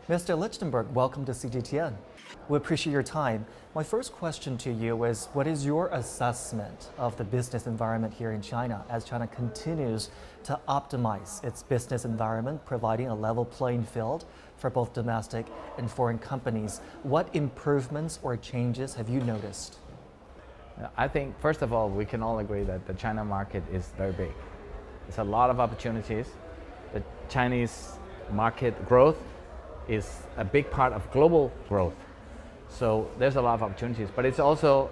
Mr. Lichtenberg, welcome to CGTN. We appreciate your time. My first question to you is, what is your assessment of the business environment here in China as China continues to optimize its business environment, providing a level playing field for both domestic and foreign companies? What improvements or changes have you noticed? I think, first of all, we can all agree that the China market is very big. There's a lot of opportunities. The Chinese market growth is a big part of global growth. So there's a lot of opportunities, but it's also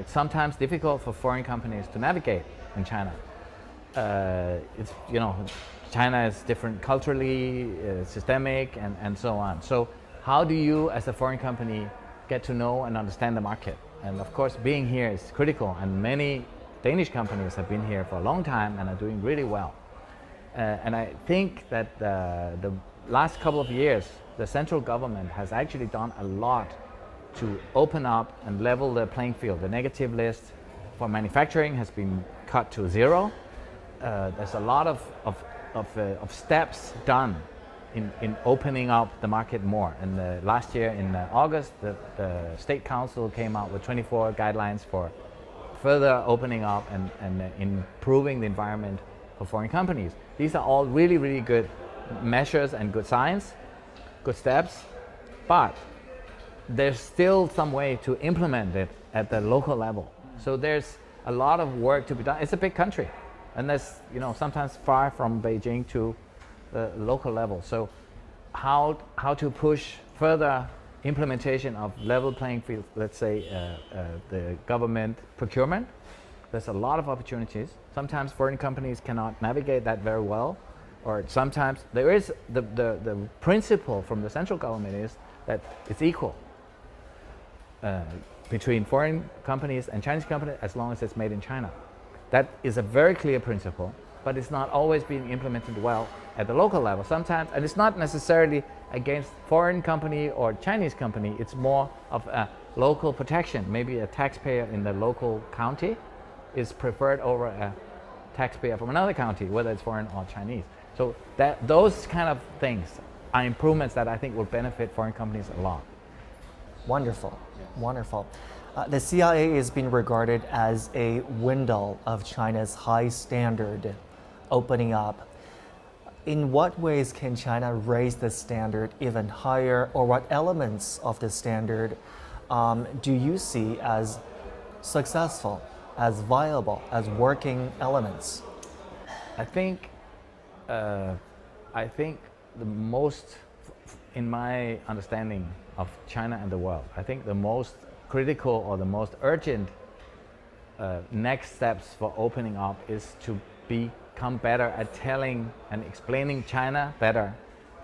sometimes difficult for foreign companies to navigate in China. China is different culturally, systemic, and so on. So how do you, as a foreign company, get to know and understand the market? And of course, being here is critical, and many Danish companies have been here for a long time and are doing really well. And I think that the last couple of years, the central government has actually done a lot to open up and level the playing field. The negative list for manufacturing has been cut to zero. There's a lot of steps done in opening up the market more. And last year in August, the State Council came out with 24 guidelines for further opening up and improving the environment for foreign companies. These are all really, really good measures and good signs, good steps, but there's still some way to implement it at the local level. So there's a lot of work to be done. It's a big country, and that's sometimes far from Beijing to the local level. So how to push further implementation of level playing field, let's say the government procurement. There's a lot of opportunities. Sometimes foreign companies cannot navigate that very well, or sometimes there is the principle from the central government is that it's equal between foreign companies and Chinese companies as long as it's made in China. That is a very clear principle, but it's not always being implemented well at the local level. Sometimes, and it's not necessarily against foreign company or Chinese company, it's more of a local protection. Maybe a taxpayer in the local county is preferred over a taxpayer from another county, whether it's foreign or Chinese. So those kind of things are improvements that I think will benefit foreign companies a lot. Wonderful, wonderful. The CIA is being regarded as a window of China's high standard opening up. In what ways can China raise the standard even higher, or what elements of the standard do you see as successful, as viable, as working elements? I think the most, in my understanding of China and the world, I think the most critical or the most urgent next steps for opening up is to become better at telling and explaining China better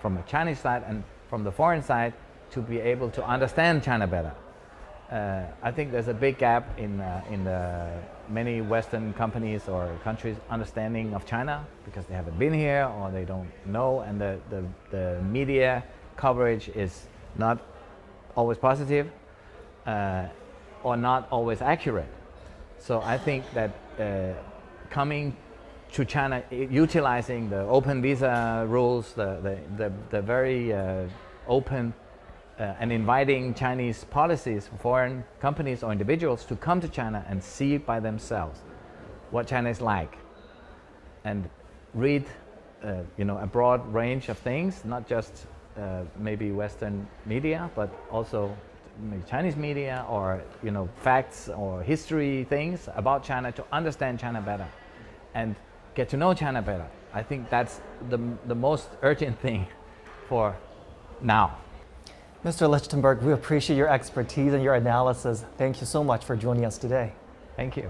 from the Chinese side and from the foreign side, to be able to understand China better. I think there's a big gap in the many Western companies or countries' understanding of China because they haven't been here or they don't know, and the media coverage is not always positive or not always accurate. So I think that coming to China, utilizing the open visa rules, the very open and inviting Chinese policies for foreign companies or individuals to come to China and see by themselves what China is like, and read a broad range of things, not just maybe Western media, but also maybe Chinese media, or facts or history things about China, to understand China better and get to know China better. I think that's the most urgent thing for now. Mr. Lichtenberg, we appreciate your expertise and your analysis. Thank you so much for joining us today. Thank you.